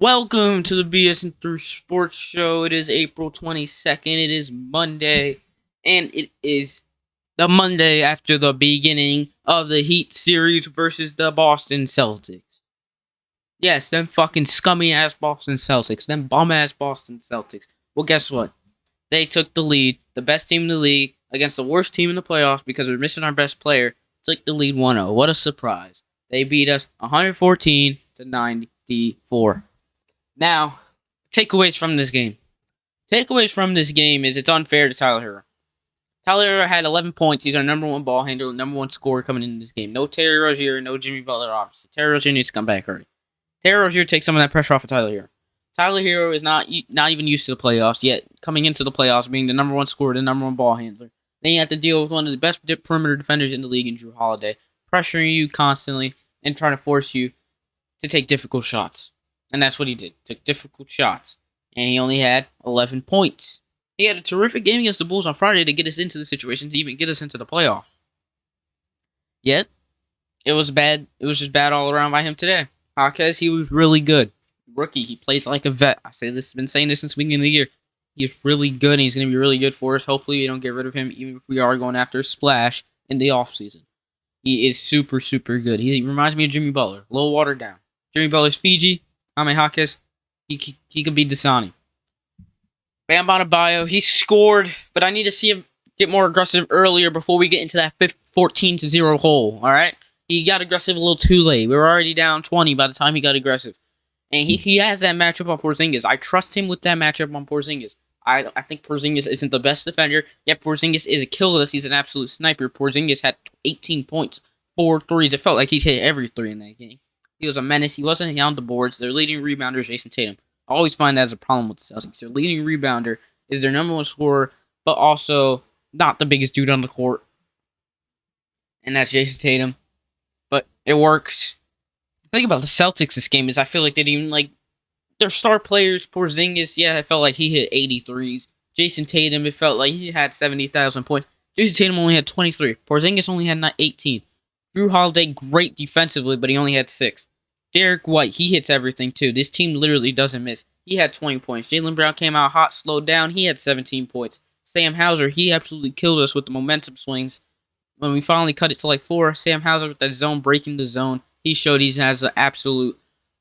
Welcome to the BS and Through Sports Show. It is April 22nd. It is Monday, and it is the Monday after the beginning of the Heat series versus the Boston Celtics. Yes, them fucking scummy ass Boston Celtics, them bum ass Boston Celtics. Well, guess what? They took the lead, the best team in the league, against the worst team in the playoffs because we're missing our best player. Took the lead 1-0. What a surprise. They beat us 114 to 94. Now, takeaways from this game. Takeaways from this game is it's unfair to Tyler Herro. Tyler Herro had 11 points. He's our number one ball handler, number one scorer coming into this game. No Terry Rozier, no Jimmy Butler, obviously. Terry Rozier needs to come back early. Terry Rozier takes some of that pressure off of Tyler Herro. Tyler Herro is not even used to the playoffs yet. Coming into the playoffs, being the number one scorer, the number one ball handler. Then you have to deal with one of the best perimeter defenders in the league in Jrue Holiday, pressuring you constantly and trying to force you to take difficult shots. And that's what he did. Took difficult shots. And he only had 11 points. He had a terrific game against the Bulls on Friday to get us into the situation, to even get us into the playoffs. Yet, it was bad. It was just bad all around by him today. Jaquez, he was really good. Rookie, he plays like a vet. Been saying this since the beginning of the year. He's really good, and he's going to be really good for us. Hopefully, we don't get rid of him, even if we are going after a splash in the offseason. He is super, super good. He reminds me of Jimmy Butler. A little watered down. Jimmy Butler's Fiji. Jaquez, he could be Dasani. Bam Adebayo, he scored, but I need to see him get more aggressive earlier before we get into that 14-0 hole, all right? He got aggressive a little too late. We were already down 20 by the time he got aggressive. And he has that matchup on Porzingis. I trust him with that matchup on Porzingis. I think Porzingis isn't the best defender, yet Porzingis is a killer. He's an absolute sniper. Porzingis had 18 points, 4 threes. It felt like he hit every three in that game. He was a menace. He wasn't on the boards. Their leading rebounder is Jason Tatum. I always find that as a problem with the Celtics. Their leading rebounder is their number one scorer, but also not the biggest dude on the court. And that's Jason Tatum. But it works. The thing about the Celtics this game is I feel like they didn't even their star players. Porzingis, yeah, it felt like he hit 83s. Jason Tatum, it felt like he had 70,000 points. Jason Tatum only had 23. Porzingis only had 18. Jrue Holiday, great defensively, but he only had 6. Derek White, he hits everything too. This team literally doesn't miss. He had 20 points. Jaylen Brown came out hot, slowed down. He had 17 points. Sam Hauser, he absolutely killed us with the momentum swings. When we finally cut it to 4, Sam Hauser with that zone, breaking the zone. He showed he has an absolute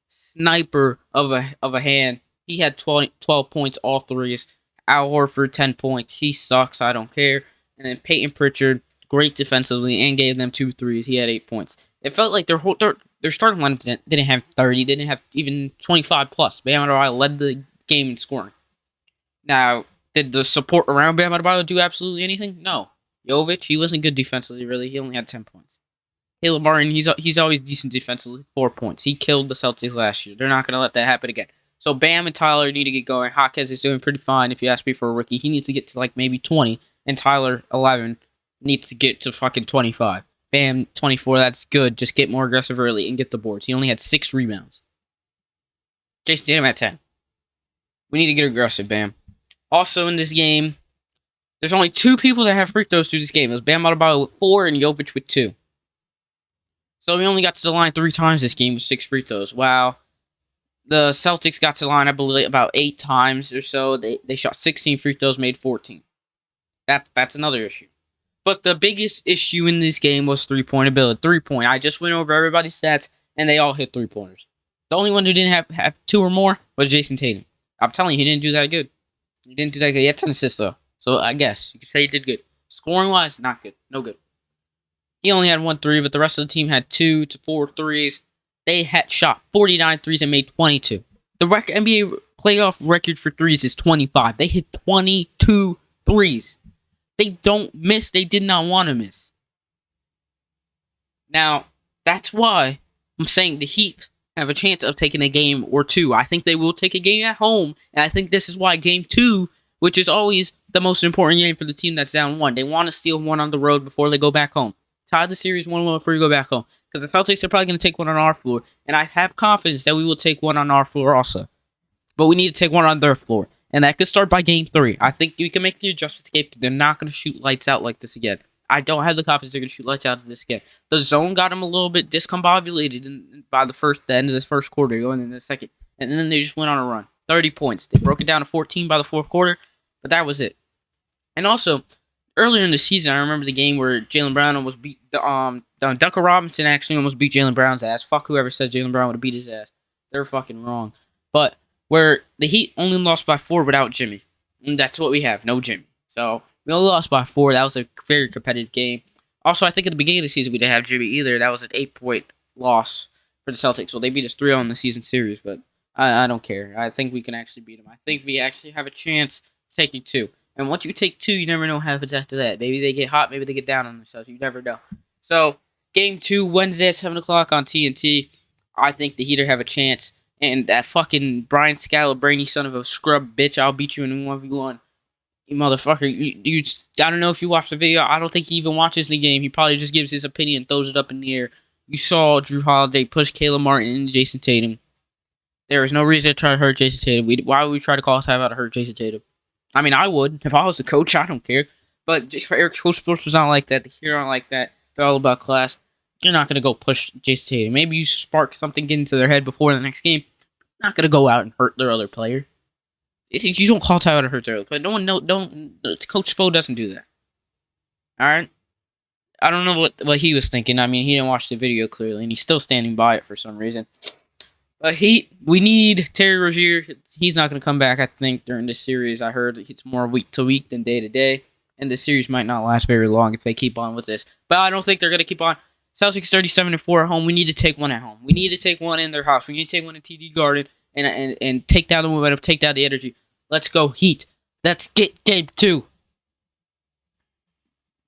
sniper of a hand. He had 12 points, all threes. Al Horford, 10 points. He sucks. I don't care. And then Peyton Pritchard, great defensively, and gave them 2 threes. He had 8 points. It felt like their starting lineup didn't have 30, didn't have even 25 plus. Bam Adebayo led the game in scoring. Now, did the support around Bam Adebayo do absolutely anything? No. Jovic, he wasn't good defensively, really. He only had 10 points. Caleb Martin, he's always decent defensively, 4 points. He killed the Celtics last year. They're not going to let that happen again. So Bam and Tyler need to get going. Jaquez is doing pretty fine if you ask me for a rookie. He needs to get to maybe 20, and Tyler, 11, needs to get to fucking 25. Bam, 24, that's good. Just get more aggressive early and get the boards. He only had 6 rebounds. Jason Tatum had 10. We need to get aggressive, Bam. Also in this game, there's only 2 people that have free throws through this game. It was Bam Adebayo with 4 and Jovic with 2. So we only got to the line 3 times this game with 6 free throws. Wow. The Celtics got to the line, I believe, about 8 times or so. They shot 16 free throws, made 14. That's another issue. But the biggest issue in this game was three-point ability. 3-point. I just went over everybody's stats, and they all hit 3-pointers. The only one who didn't have 2 or more was Jason Tatum. I'm telling you, he didn't do that good. He had 10 assists, though. So I guess you could say he did good. Scoring-wise, not good. No good. He only had 1 3, but the rest of the team had 2 to 4 threes. They had shot 49 threes and made 22. The NBA playoff record for threes is 25. They hit 22 threes. They don't miss. They did not want to miss. Now, that's why I'm saying the Heat have a chance of taking a game or 2. I think they will take a game at home, and I think this is why game 2, which is always the most important game for the team that's down 1. They want to steal 1 on the road before they go back home. Tie the series 1-1 before you go back home. Because the Celtics are probably going to take 1 on our floor, and I have confidence that we will take 1 on our floor also. But we need to take 1 on their floor. And that could start by game 3. I think you can make the adjustments to game 2. They're not going to shoot lights out like this again. I don't have the confidence they're going to shoot lights out of this game. The zone got them a little bit discombobulated by the end of this first quarter, going into the second. and then they just went on a run. 30 points. They broke it down to 14 by the fourth quarter, but that was it. And also, earlier in the season, I remember the game where Jaylen Brown almost beat Duncan Robinson actually almost beat Jaylen Brown's ass. Fuck whoever said Jaylen Brown would have beat his ass. They're fucking wrong. But where the Heat only lost by 4 without Jimmy. And that's what we have, no Jimmy. So we only lost by 4. That was a very competitive game. Also, I think at the beginning of the season we didn't have Jimmy either. That was an 8-point loss for the Celtics. Well, they beat us 3-0 in the season series, but I don't care. I think we can actually beat them. I think we actually have a chance taking 2. And once you take 2, you never know what happens after that. Maybe they get hot, maybe they get down on themselves. You never know. So, Game 2, Wednesday at 7 o'clock on TNT. I think the Heat have a chance. And that fucking Brian Scalabrine, son of a scrub bitch, I'll beat you in 1v1. You motherfucker. You, I don't know if you watched the video. I don't think he even watches the game. He probably just gives his opinion and throws it up in the air. You saw Drew Holiday push Caleb Martin and Jason Tatum. There is no reason to try to hurt Jason Tatum. Why would we try to call a timeout to hurt Jason Tatum? I mean, I would. If I was the coach, I don't care. But Eric Spoelstra was not like that. The Heat aren't like that. They're all about class. You're not going to go push Jason Tatum. Maybe you spark something, get into their head before the next game. You're not going to go out and hurt their other player. You don't call timeout to hurt their other player. Coach Spo doesn't do that. All right? I don't know what he was thinking. I mean, he didn't watch the video clearly, and he's still standing by it for some reason. But we need Terry Rozier. He's not going to come back, I think, during this series. I heard it's more week to week than day to day. And the series might not last very long if they keep on with this. But I don't think they're going to keep on. Celtics 37-4 at home. We need to take one at home. We need to take one in their house. We need to take one in TD Garden and take down the momentum, take down the energy. Let's go Heat. Let's get game 2.